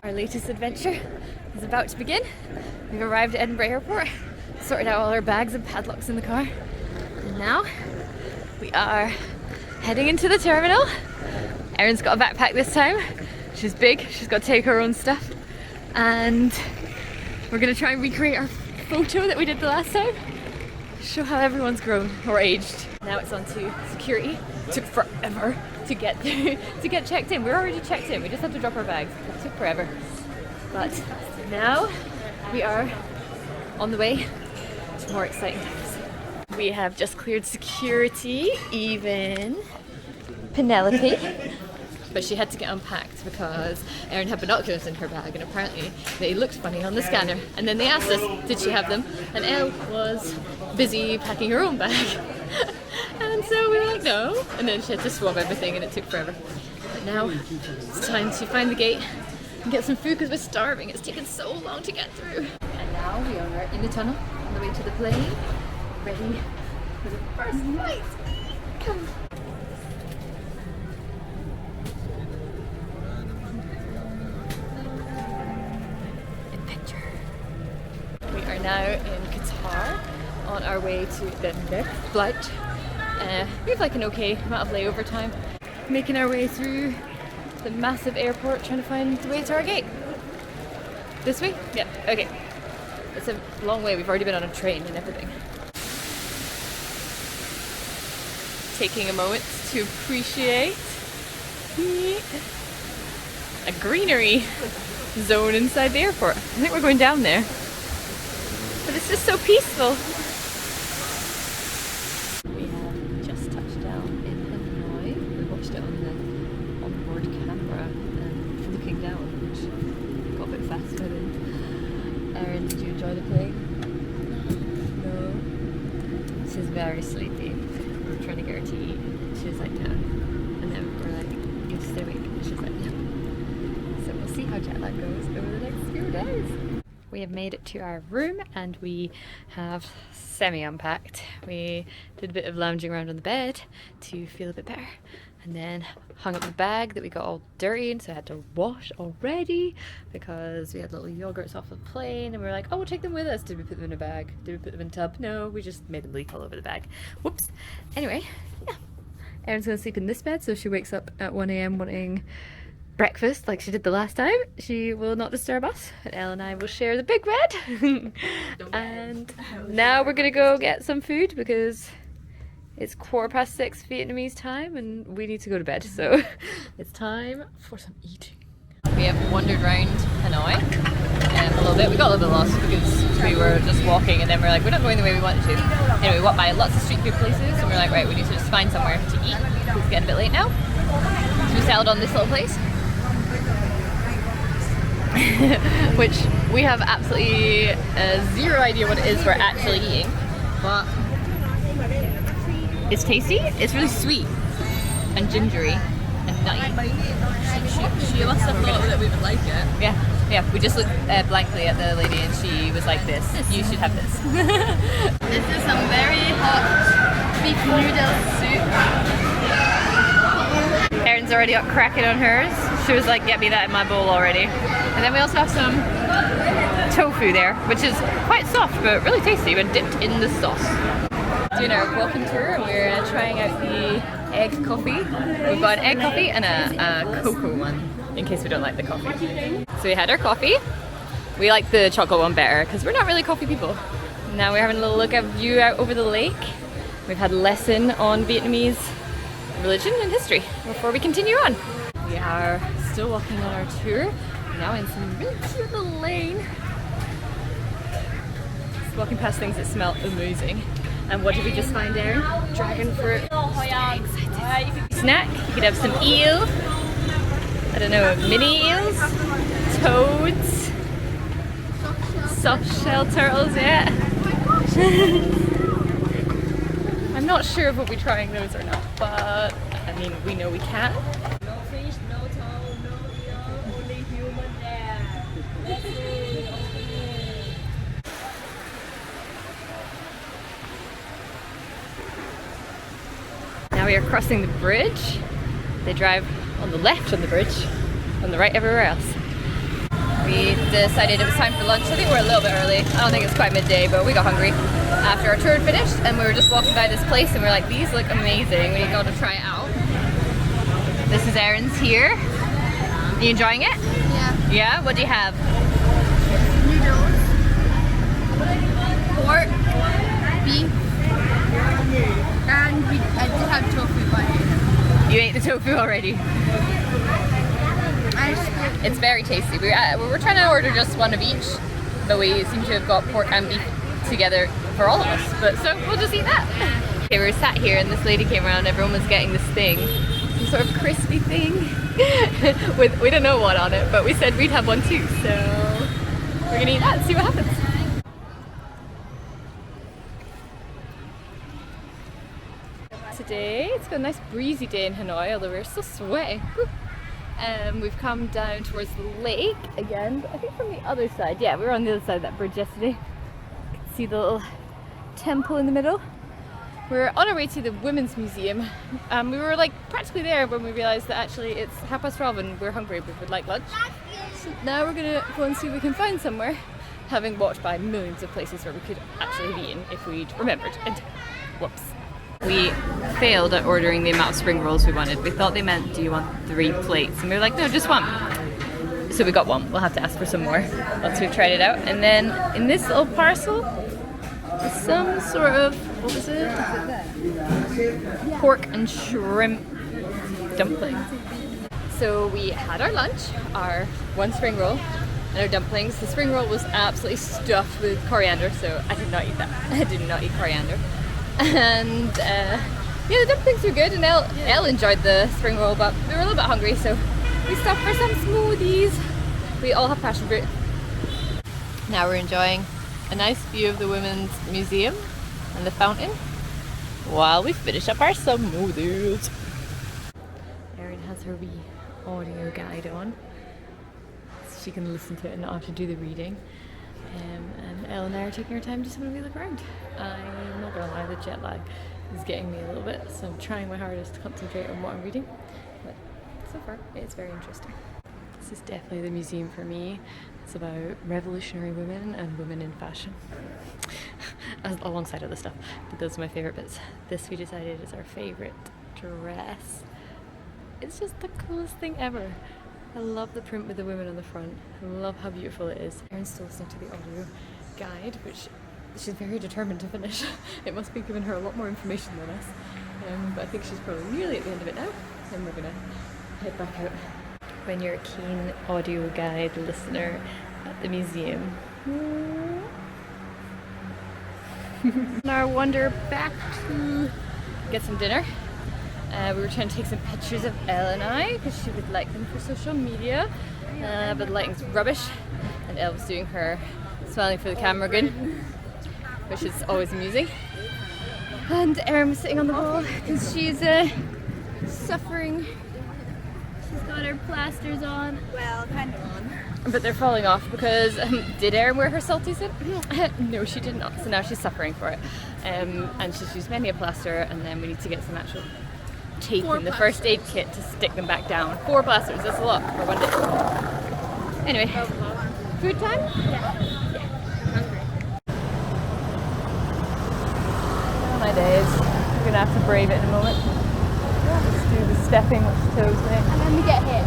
Our latest adventure is about to begin. We've arrived at Edinburgh Airport, sorted out all our bags and padlocks in the car, and now we are heading into the terminal. Erin's got a backpack this time. She's big, she's got to take her own stuff, and we're going to try and recreate our photo that we did the last time. Show how everyone's grown or aged. Now it's on to security. It took forever to get to get checked in. We're already checked in. We just had to drop our bags. It took forever. But now we are on the way to more exciting times. We have just cleared security, even Penelope. But she had to get unpacked because Erin had binoculars in her bag and apparently they looked funny on the scanner. And then they asked us, did she have them? And Elle was busy packing her own bag. And so we were like, no. And then she had to swab everything and it took forever. But now it's time to find the gate and get some food because we're starving. It's taken so long to get through. And now we are in the tunnel on the way to the plane, ready for the first flight. Come. We are now in Qatar on our way to the next flight. We have like an okay amount of layover time. Making our way through the massive airport trying to find the way to our gate. This way? Yeah, okay. It's a long way, we've already been on a train and everything. Taking a moment to appreciate a greenery zone inside the airport. I think we're going down there. But it's just so peaceful. We have just touched down in Hanoi. We watched it on the onboard camera and looking down, which got a bit fast by then. Erin, did you enjoy the plane? No. She's very sleepy. We were trying to get her to eat. She was like, no. And then we were like, you're still awake. And she's like, no. So we'll see how jet lag goes over the next few days. We have made it to our room and we have semi-unpacked. We did a bit of lounging around on the bed to feel a bit better and then hung up the bag that we got all dirty and so I had to wash already because we had little yogurts off the plane and we were like, oh, we'll take them with us. Did we put them in a bag? Did we put them in a tub? No, we just made them leak all over the bag. Whoops. Anyway, yeah. Erin's gonna sleep in this bed so she wakes up at 1 AM wanting breakfast like she did the last time. She will not disturb us and Elle and I will share the big bed. And now we're gonna go get some food because it's 6:15 Vietnamese time and we need to go to bed, so it's time for some eating. We have wandered around Hanoi a little bit. We got a little bit lost because we were just walking and then we're like, we're not going the way we wanted to. Anyway, we walked by lots of street food places and we're like, right, we need to just find somewhere to eat. It's getting a bit late now. So we settled on this little place. Which we have absolutely zero idea what it is we're actually eating, but it's tasty. It's really sweet and gingery and nutty. She must have thought that we would like it. Yeah. We just looked blankly at the lady and she was like, "This, you should have this." This is some very hot beef noodle soup. Erin's already got cracking on hers. She was like, get me that in my bowl already. And then we also have some tofu there, which is quite soft but really tasty when dipped in the sauce. Doing our walking tour and we're trying out the egg coffee. We've got an egg coffee and a cocoa one in case we don't like the coffee. So we had our coffee. We like the chocolate one better because we're not really coffee people. Now we're having a little look at view out over the lake. We've had a lesson on Vietnamese religion and history before we continue on. We are still walking on our tour, now in some really cute little lane. Just walking past things that smell amazing. And what did we just find, Erin? Dragon fruit. Snack, you could have some eel. I don't know, mini eels, toads, soft shell turtles, yeah. I'm not sure if we'll be trying those or not, but I mean, we know we can. No fish, no toad, no eel, only human there. That's it. Now we are crossing the bridge. They drive on the left on the bridge, on the right everywhere else. decided it was time for lunch. I think we're a little bit early. I don't think it's quite midday, but we got hungry after our tour had finished, and we were just walking by this place and we were like, these look amazing. We got to try it out. This is Erin's here. Are you enjoying it? Yeah. Yeah? What do you have? Noodles. Pork. Beef. And I did have tofu by it. You ate the tofu already? It's very tasty. We were trying to order just one of each, but we seem to have got pork and beef together for all of us. But so we'll just eat that. Okay, we were sat here and this lady came around. Everyone was getting this thing, some sort of crispy thing with we don't know what on it, but we said we'd have one too. So we're gonna eat that and see what happens. Today it's got a nice breezy day in Hanoi, although we're still sweating. We've come down towards the lake again, but I think from the other side. Yeah, we were on the other side of that bridge yesterday. You can see the little temple in the middle. We're on our way to the Women's Museum. We were like practically there when we realised that actually it's 12:30 and we're hungry, we would like lunch. So now we're gonna go and see if we can find somewhere, having walked by millions of places where we could actually have eaten if we'd remembered. And whoops. We failed at ordering the amount of spring rolls we wanted. We thought they meant, do you want 3 plates? And we were like, no, just one. So we got one. We'll have to ask for some more once we've tried it out. And then in this little parcel is some sort of, what was it? Pork and shrimp dumpling. So we had our lunch, our 1 spring roll, and our dumplings. The spring roll was absolutely stuffed with coriander, so I did not eat that. I did not eat coriander. And yeah, the dumplings were good, and Elle enjoyed the spring roll, but we were a little bit hungry, so we stopped for some smoothies. We all have passion fruit. Now we're enjoying a nice view of the Women's Museum and the fountain while we finish up our smoothies. Erin has her wee audio guide on, so she can listen to it and not have to do the reading. And Elle and I are taking our time just having a wee look around. I'm not gonna lie, the jet lag is getting me a little bit, so I'm trying my hardest to concentrate on what I'm reading, but so far it's very interesting. This is definitely the museum for me. It's about revolutionary women and women in fashion, alongside other stuff, but those are my favourite bits. This we decided is our favourite dress. It's just the coolest thing ever. I love the print with the women on the front. I love how beautiful it is. Erin's still listening to the audio guide, which she's very determined to finish. It must be giving her a lot more information than us. But I think she's probably nearly at the end of it now, and we're gonna head back out. When you're a keen audio guide listener at the museum. On our wander back to get some dinner. We were trying to take some pictures of Elle and I because she would like them for social media, but the lighting's rubbish, and Elle was doing her smiling for the camera good, which is always amusing. And Erin was sitting on the wall because she's suffering. She's got her plasters on. Well, kind of on. But they're falling off because, did Erin wear her salties in? No, she did not, so now she's suffering for it. And she's used many a plaster, and then we need to get some actual tape in the first aid kit to stick them back down. 4 plasters, that's a lot for one day. Anyway, food time? Yeah. Hungry. Oh my days. We're gonna have to brave it in a moment. Let's do the stepping, which toes me. And then we get hit.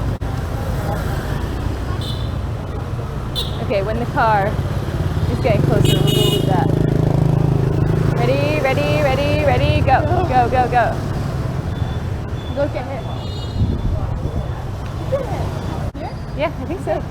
Okay, when the car is getting closer, we'll go with that. Ready, ready, ready, ready, go. Go, go, go. Go get hit. Yeah, I think so.